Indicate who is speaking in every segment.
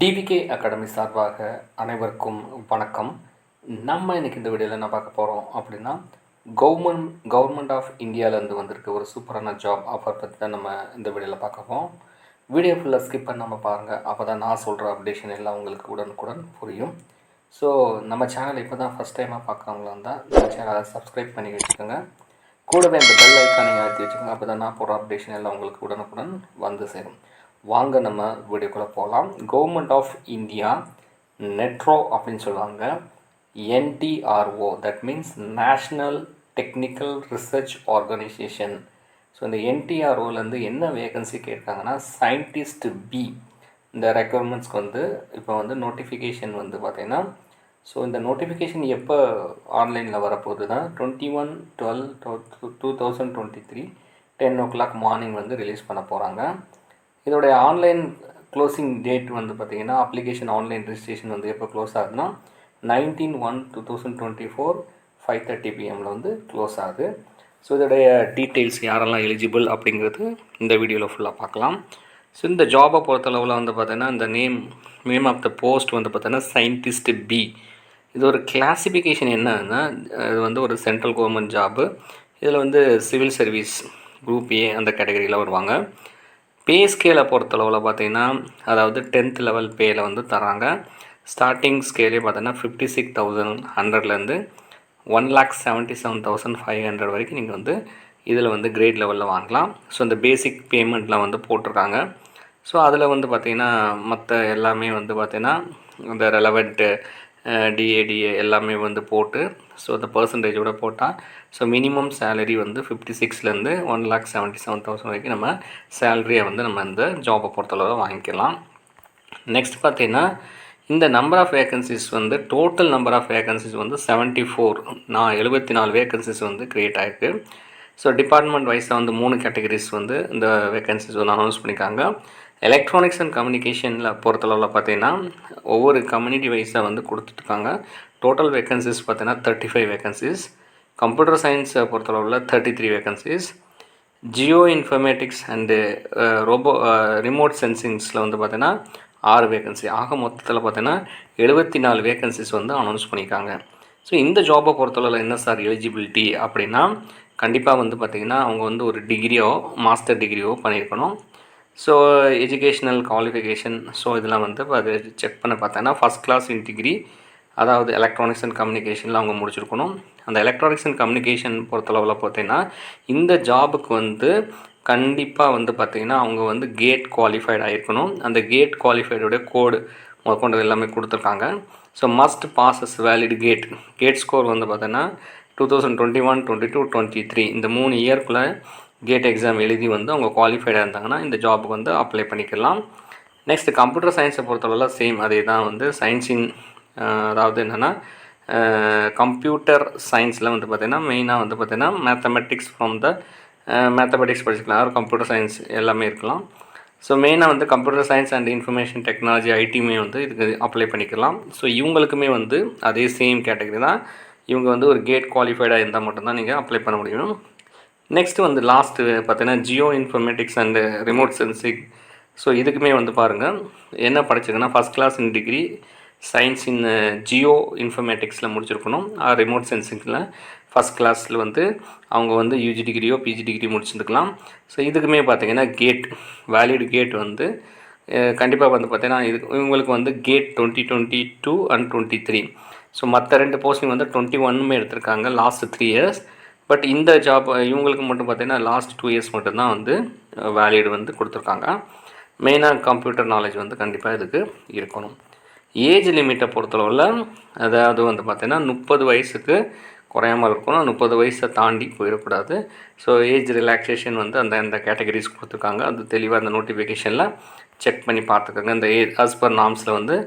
Speaker 1: TVK academy சார்பாக அனைவருக்கும் வணக்கம். நம்ம இன்றைக்கி இந்த வீடியோவில் என்ன பார்க்க போகிறோம் அப்படின்னா, கவர்மெண்ட் ஆஃப் இந்தியாவிலேருந்து வந்திருக்க ஒரு சூப்பரான ஜாப் ஆஃபர் பற்றி தான் நம்ம இந்த வீடியோவில் பார்க்க போகிறோம். வீடியோ ஃபுல்லாக ஸ்கிப் பண்ணாமல் பாருங்கள். அப்போ தான் நான் சொல்கிற அப்டேஷன் எல்லாம் உங்களுக்கு உடனுக்குடன் புரியும். ஸோ நம்ம சேனல் இப்போ தான் ஃபஸ்ட் டைமாக பார்க்குறவங்களா இருந்தால் நம்ம சேனலை சப்ஸ்கிரைப் பண்ணி வச்சுக்கோங்க. கூடவே இந்த பெல் ஐக்கானை ஆற்றி வச்சுக்கோங்க. அப்போ தான் நான் போடுற அப்டேஷன் எல்லாம் உங்களுக்கு உடனுக்குடன் வந்து சேரும். வாங்க நம்ம வீடியோக்குள்ளே போகலாம். கவர்மெண்ட் ஆஃப் இந்தியா நெட்ரோ அப்படின்னு சொல்லுவாங்க. NTRO, that means national technical research organisation. So இந்த NTROலேருந்து என்ன வேகன்சி கேட்காங்கன்னா, சயின்டிஸ்ட் பி. இந்த ரெக்குவயர்மெண்ட்ஸ்க்கு வந்து இப்போ வந்து நோட்டிஃபிகேஷன் வந்து பார்த்திங்கன்னா, ஸோ இந்த நோட்டிஃபிகேஷன் எப்போ ஆன்லைனில் வரப்போகுது தான் 21/12/2023 10 o'clock மார்னிங் வந்து ரிலீஸ் பண்ண போகிறாங்க. இதோடைய ஆன்லைன் க்ளோசிங் டேட் வந்து பார்த்திங்கன்னா, அப்ளிகேஷன் ஆன்லைன் ரிஜிஸ்ட்ரேஷன் வந்து எப்போ க்ளோஸ் ஆகுதுன்னா 19/1/2024 5:30 PM வந்து க்ளோஸ் ஆகுது. ஸோ இதோடைய டீட்டெயில்ஸ் யாரெல்லாம் எலிஜிபிள் அப்படிங்கிறது இந்த வீடியோவில் ஃபுல்லாக பார்க்கலாம். ஸோ இந்த ஜாபை பொறுத்தளவில் வந்து பார்த்திங்கன்னா, இந்த நேம் ஆஃப் த போஸ்ட் வந்து பார்த்திங்கன்னா சயின்டிஸ்ட் பி. இது ஒரு கிளாசிஃபிகேஷன் என்னன்னா, இது வந்து ஒரு சென்ட்ரல் கவர்மெண்ட் ஜாபு. இதில் வந்து சிவில் சர்வீஸ் குரூப் ஏ அந்த கேட்டகரியில் வருவாங்க. பே ஸ்கேலை பொறுத்தளவில் பார்த்திங்கன்னா, அதாவது 10th லெவல் பேயில் வந்து தராங்க. ஸ்டார்டிங் ஸ்கேலே பார்த்தீங்கன்னா 56,100லேருந்து 1,77,500 வரைக்கும் நீங்கள் வந்து இதில் வந்து கிரேட் லெவலில் வாங்கலாம். ஸோ இந்த பேசிக் பேமெண்ட்லாம் வந்து போட்டிருக்காங்க. ஸோ அதில் வந்து பார்த்திங்கன்னா மற்ற எல்லாமே வந்து பார்த்திங்கன்னா இந்த ரெலவெண்ட்டு DADA எல்லாமே வந்து போட்டு, ஸோ இந்த பர்சன்டேஜோட போட்டால், ஸோ மினிமம் சேலரி வந்து 56லேருந்து 1,77,000 வரைக்கும் நம்ம சேலரியை வந்து நம்ம இந்த ஜாபை பொறுத்தளவு வாங்கிக்கலாம். நெக்ஸ்ட் பார்த்திங்கன்னா, இந்த நம்பர் ஆஃப் வேக்கன்சிஸ் வந்து டோட்டல் நம்பர் ஆஃப் வேக்கன்சிஸ் வந்து 74 வேக்கன்சிஸ் வந்து க்ரியேட் ஆகிருக்கு. ஸோ டிபார்ட்மெண்ட் வைஸாக வந்து 3 கேட்டகரிஸ் வந்து இந்த வேக்கன்சிஸ் வந்து அனௌன்ஸ் பண்ணியிருக்காங்க. எலக்ட்ரானிக்ஸ் அண்ட் கம்யூனிகேஷனில் பொறுத்தளவில் பார்த்திங்கன்னா ஒவ்வொரு கம்யூனிட்டி வைஸாக வந்து கொடுத்துட்ருக்காங்க. டோட்டல் வேக்கன்சிஸ் பார்த்திங்கன்னா 35 வேக்கன்சிஸ். கம்ப்யூட்டர் சயின்ஸை பொறுத்தளவில் 33 vacancies. Geo informatics and remote சென்சிங்ஸில் வந்து பார்த்திங்கன்னா 6 வேக்கன்சி. ஆக மொத்தத்தில் பார்த்தீங்கன்னா 74 வேக்கன்சிஸ் வந்து அனௌன்ஸ் பண்ணியிருக்காங்க. ஸோ இந்த ஜாபை பொறுத்தளவில் என்ன சார் எலிஜிபிலிட்டி அப்படின்னா, கண்டிப்பாக வந்து பார்த்திங்கன்னா அவங்க வந்து ஒரு டிகிரியோ மாஸ்டர் டிகிரியோ பண்ணியிருக்கணும். ஸோ எஜுகேஷ்னல் குவாலிஃபிகேஷன், ஸோ இதெல்லாம் வந்து அது செக் பண்ண பார்த்தோன்னா ஃபஸ்ட் கிளாஸ் இன் டிகிரி, அதாவது எலக்ட்ரானிக்ஸ் அண்ட் கம்யூனிகேஷனில் அவங்க முடிச்சிருக்கணும். அந்த எலக்ட்ரானிக்ஸ் அண்ட் கம்யூனிகேஷன் பொறுத்தளவில் பார்த்தீங்கன்னா இந்த ஜாபுக்கு வந்து கண்டிப்பாக வந்து பார்த்திங்கன்னா அவங்க வந்து கேட் குவாலிஃபைட் ஆகிருக்கணும். அந்த கேட் குவாலிஃபைடோட கோடு கொண்டது எல்லாமே கொடுத்துருக்காங்க. So must possess valid GATE score வந்து பார்த்தீங்கன்னா 2021, 22, 23 இந்த 3 இயர்க்குள்ளே கேட் எக்ஸாம் எழுதி வந்து அவங்க குவாலிஃபைடாக இருந்தாங்கன்னா இந்த ஜாபுக்கு வந்து அப்ளை பண்ணிக்கலாம். நெக்ஸ்ட் கம்ப்யூட்டர் சயின்ஸை பொறுத்தளவில் சேம் அதே தான் வந்து சயின்ஸின், அதாவது என்னென்னா கம்ப்யூட்டர் சயின்ஸில் வந்து பார்த்திங்கன்னா மெயினாக வந்து பார்த்திங்கன்னா மேத்தமெட்டிக்ஸ் ஃப்ரம் த மேத்தமெட்டிக்ஸ் படிச்சுக்கலாம், ஒரு கம்ப்யூட்டர் சயின்ஸ் எல்லாமே இருக்கலாம். ஸோ மெயினாக வந்து computer science and information technology ஐடியுமே வந்து இதுக்கு அப்ளை பண்ணிக்கலாம். ஸோ இவங்களுக்குமே வந்து அதே சேம் கேட்டகரி தான். இவங்க வந்து ஒரு கேட் குவாலிஃபைடாக இருந்தால் மட்டும்தான் நீங்கள் அப்ளை பண்ண முடியும். நெக்ஸ்ட்டு வந்து லாஸ்ட்டு பார்த்தீங்கன்னா geo informatics and remote sensing. So இதுக்குமே வந்து பாருங்கள் என்ன படிச்சிருக்குன்னா first class in degree science in geo இன்ஃபர்மேட்டிக்ஸில் முடிச்சிருக்கணும். ரிமோட் சென்சிங்கில் ஃபஸ்ட் கிளாஸில் வந்து அவங்க வந்து யூஜி டிகிரியோ பிஜி டிகிரி முடிச்சுருக்கலாம். ஸோ இதுக்குமே பார்த்திங்கன்னா கேட் வேலிட் கேட் வந்து கண்டிப்பாக வந்து பார்த்திங்கன்னா இவங்களுக்கு வந்து கேட் 2022 and 23. ஸோ மற்ற 2 போஸ்டிங் வந்து 21 எடுத்திருக்காங்க லாஸ்ட் 3 இயர்ஸ். பட் இந்த ஜாப் இவங்களுக்கு மட்டும் பார்த்திங்கன்னா லாஸ்ட் 2 இயர்ஸ் மட்டும்தான் வந்து வேலிட் வந்து கொடுத்துருக்காங்க. மெயினாக கம்ப்யூட்டர் நாலேஜ் வந்து கண்டிப்பாக இதுக்கு இருக்கணும். ஏஜ் லிமிட்டை பொறுத்தளவில் அதாவது வந்து பார்த்திங்கன்னா 30 வயசுக்கு குறையாமல் இருக்கணும், 30 வயசை தாண்டி போயிடக்கூடாது. ஸோ ஏஜ் ரிலாக்ஸேஷன் வந்து அந்த கேட்டகரிஸ் கொடுத்துருக்காங்க. அது தெளிவாக அந்த நோட்டிஃபிகேஷனில் செக் பண்ணி பார்த்துக்கோங்க. இந்த ஆஸ் பர் நார்ம்ஸில் வந்து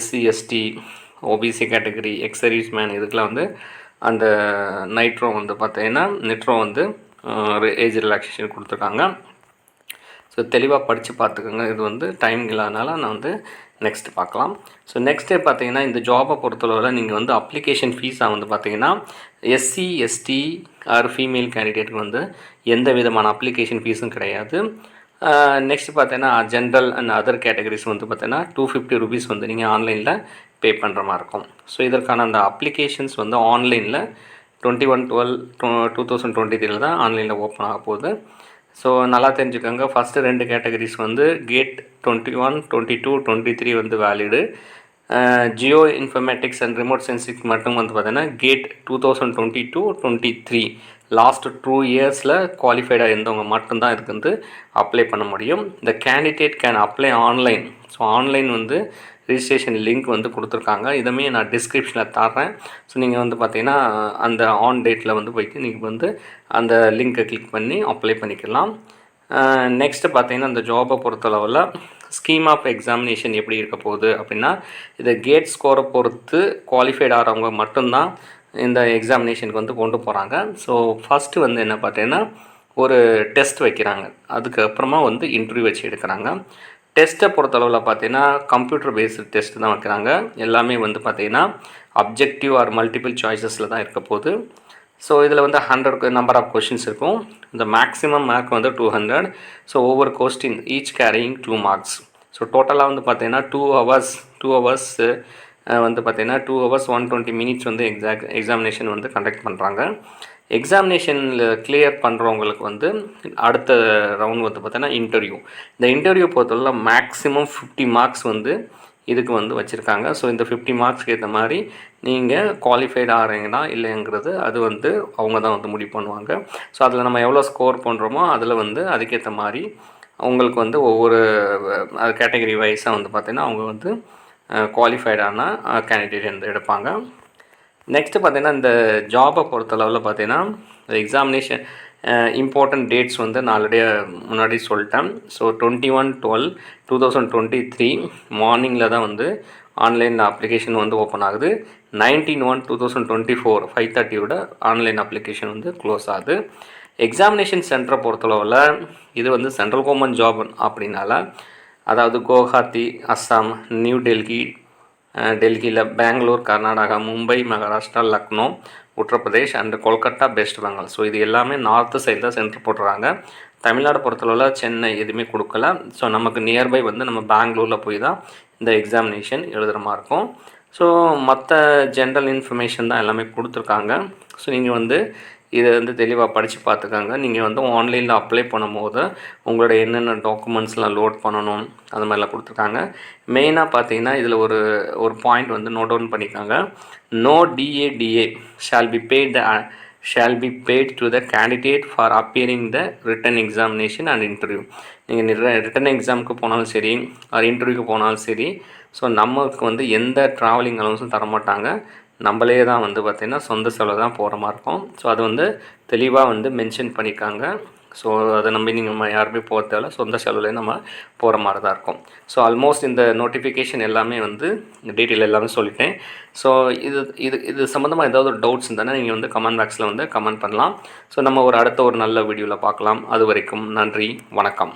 Speaker 1: SC ST OBC category ex service man இதுக்கெலாம் வந்து அந்த நைட்ரோ வந்து பார்த்தீங்கன்னா நெட்ரோ வந்து ஏஜ் ரிலாக்ஸேஷன் கொடுத்துருக்காங்க. ஸோ தெளிவாக படித்து பார்த்துக்கோங்க. இது வந்து டைம் இல்லாதனால நான் வந்து நெக்ஸ்ட்டு பார்க்கலாம். ஸோ நெக்ஸ்ட்டே பார்த்தீங்கன்னா இந்த ஜாபை பொறுத்தளவில் நீங்கள் வந்து அப்ளிகேஷன் ஃபீஸாக வந்து பார்த்தீங்கன்னா SC ST ஆர் ஃபீமேல் கேண்டிடேட்டுக்கு வந்து எந்த விதமான அப்ளிகேஷன் ஃபீஸும் கிடையாது. நெக்ஸ்ட் பார்த்தீங்கன்னா ஜென்ரல் அண்ட் அதர் கேட்டகரிஸ் வந்து பார்த்தீங்கன்னா ₹250 வந்து நீங்கள் ஆன்லைனில் பே பண்ணுற மாதிரி இருக்கும். ஸோ இதற்கான அந்த அப்ளிகேஷன்ஸ் வந்து ஆன்லைனில் 21/12/2023 தான் ஆன்லைனில் ஓப்பன் ஆக போகுது. ஸோ நல்லா தெரிஞ்சுக்கோங்க. ஃபஸ்ட்டு 2 கேட்டகரிஸ் வந்து கேட் 21, 22, 23 வந்து valid. Jio informatics and remote sensing மட்டும் வந்து பார்த்தீங்கன்னா கேட் 2022-23 லாஸ்ட் 2 இயர்ஸில் குவாலிஃபைடாக இருந்தவங்க மட்டும்தான் இதுக்கு வந்து அப்ளை பண்ண முடியும். இந்த candidate can apply online. So online வந்து ரிஜிஸ்ட்ரேஷன் லிங்க் வந்து கொடுத்துருக்காங்க. இதுவுமே நான் டிஸ்கிரிப்ஷனில் தர்றேன். ஸோ நீங்கள் வந்து பார்த்தீங்கன்னா அந்த ஆன் டேட்டில் வந்து போய்ட்டு நீங்கள் வந்து அந்த லிங்க்கை கிளிக் பண்ணி அப்ளை பண்ணிக்கலாம். நெக்ஸ்ட்டு பார்த்தீங்கன்னா இந்த ஜாபை பொறுத்தளவில் ஸ்கீம் ஆஃப் எக்ஸாமினேஷன் எப்படி இருக்க போகுது அப்படின்னா, இதை கேட் ஸ்கோரை பொறுத்து குவாலிஃபைட் ஆகிறவங்க மட்டும்தான் இந்த எக்ஸாமினேஷனுக்கு வந்து கொண்டு போகிறாங்க. ஸோ ஃபஸ்ட்டு வந்து என்ன பார்த்தீங்கன்னா ஒரு டெஸ்ட் வைக்கிறாங்க. அதுக்கப்புறமா வந்து இன்டர்வியூ வச்சு எடுக்கிறாங்க. டெஸ்ட்டை பொறுத்தளவில் பார்த்தீங்கன்னா கம்ப்யூட்டர் பேஸ்டு டெஸ்ட் தான் வைக்கிறாங்க. எல்லாமே வந்து பார்த்திங்கன்னா அப்ஜெக்டிவ் ஆர் மல்டிபிள் சாய்ஸஸில் தான் இருக்க போகுது. ஸோ இதில் வந்து 100 நம்பர் ஆஃப் கொஷின்ஸ் இருக்கும். இந்த மேக்ஸிமம் மார்க் வந்து 200. ஸோ ஒவ்வொரு question each carrying 2 marks. So டோட்டலாக வந்து பார்த்தீங்கன்னா 2 ஹவர்ஸ் வந்து பார்த்தீங்கன்னா 2 hours 120 minutes வந்து எக்ஸாமினேஷன் வந்து கண்டக்ட் பண்ணுறாங்க. எக்ஸாமினேஷனில் கிளியர் பண்ணுறவங்களுக்கு வந்து அடுத்த ரவுண்ட் வந்து பார்த்தீங்கன்னா இன்டர்வியூ. இந்த இன்டர்வியூ பொறுத்தவரை மேக்ஸிமம் 50 மார்க்ஸ் வந்து இதுக்கு வந்து வச்சுருக்காங்க. ஸோ இந்த 50 மார்க்ஸ்க்கு ஏற்ற மாதிரி நீங்கள் குவாலிஃபைட் ஆகிறீங்களா இல்லைங்கிறது அது வந்து அவங்க தான் வந்து முடிவு பண்ணுவாங்க. ஸோ அதில் நம்ம எவ்வளோ ஸ்கோர் பண்ணுறோமோ அதில் வந்து அதுக்கேற்ற மாதிரி அவங்களுக்கு வந்து ஒவ்வொரு கேட்டகரி வைஸாக வந்து பார்த்திங்கன்னா அவங்க வந்து குவாலிஃபைடான கேண்டிடேட் வந்து எடுப்பாங்க. நெக்ஸ்ட்டு பார்த்திங்கன்னா இந்த ஜாபை பொறுத்தளவில் பார்த்திங்கன்னா எக்ஸாமினேஷன் இம்பார்ட்டண்ட் டேட்ஸ் வந்து நான் ஆல்ரெடி முன்னாடி சொல்லிட்டேன். ஸோ 21/12/2023 மார்னிங்கில் தான் வந்து ஆன்லைனில் அப்ளிகேஷன் வந்து ஓப்பன் ஆகுது. 19/1/2024 5:30 ஆன்லைன் அப்ளிகேஷன் வந்து க்ளோஸ் ஆகுது. எக்ஸாமினேஷன் சென்டரை பொறுத்தளவில் இது வந்து சென்ட்ரல் கவர்மெண்ட் ஜாப் அப்படின்னால, அதாவது குவஹாத்தி அஸ்ஸாம், நியூ டெல்லியில் பெங்களூர் கர்நாடகா, மும்பை மகாராஷ்டிரா, லக்னோ உத்தரப்பிரதேஷ் அண்ட் கொல்கட்டா வெஸ்ட் பெங்கால். ஸோ இது எல்லாமே நார்த்து சைடில் தான் சென்டர் போட்டுறாங்க. தமிழ்நாடு பொறுத்தளவில் சென்னை எதுவுமே கொடுக்கல. ஸோ நமக்கு நியர்பை வந்து நம்ம பெங்களூரில் போய் தான் இந்த எக்ஸாமினேஷன் எழுதுகிற மாதிரி இருக்கும். ஸோ மற்ற ஜென்ரல் இன்ஃபர்மேஷன் தான் எல்லாமே கொடுத்துருக்காங்க. ஸோ நீங்கள் வந்து இதை வந்து தெளிவாக படித்து பார்த்துக்காங்க. நீங்கள் வந்து ஆன்லைனில் அப்ளை பண்ணும்போது உங்களோட என்னென்ன டாக்குமெண்ட்ஸ்லாம் லோட் பண்ணணும் அது மாதிரிலாம் கொடுத்துருக்காங்க. மெயினாக பார்த்தீங்கன்னா இதில் ஒரு பாயிண்ட் வந்து நோட் டவுன் பண்ணிக்காங்க. No DADA shall be paid to the candidate for appearing the written examination and interview. நீங்கள் ரிட்டன் எக்ஸாமுக்கு போனாலும் சரி ஆர் இன்டர்வியூக்கு போனாலும் சரி, ஸோ நமக்கு வந்து எந்த ட்ராவலிங் அலவன்ஸும் தரமாட்டாங்க. நம்மளே தான் வந்து பார்த்திங்கன்னா சொந்த செலவு தான் போகிற மாதிரி இருக்கும். ஸோ அது வந்து தெளிவாக வந்து மென்ஷன் பண்ணியிருக்காங்க. ஸோ அதை நம்பி நீங்கள் யாருமே போக தேவையில்ல, சொந்த செலவுலேயே நம்ம போகிற மாதிரி தான் இருக்கும். ஸோ ஆல்மோஸ்ட் இந்த நோட்டிஃபிகேஷன் எல்லாமே வந்து டீட்டெயில் எல்லாமே சொல்லிட்டேன். ஸோ இது சம்மந்தமாக ஏதாவது டவுட்ஸ் இருந்தால் நீங்கள் வந்து கமெண்ட் பாக்ஸில் வந்து கமெண்ட் பண்ணலாம். ஸோ நம்ம அடுத்த ஒரு நல்ல வீடியோவில் பார்க்கலாம். அது வரைக்கும் நன்றி, வணக்கம்.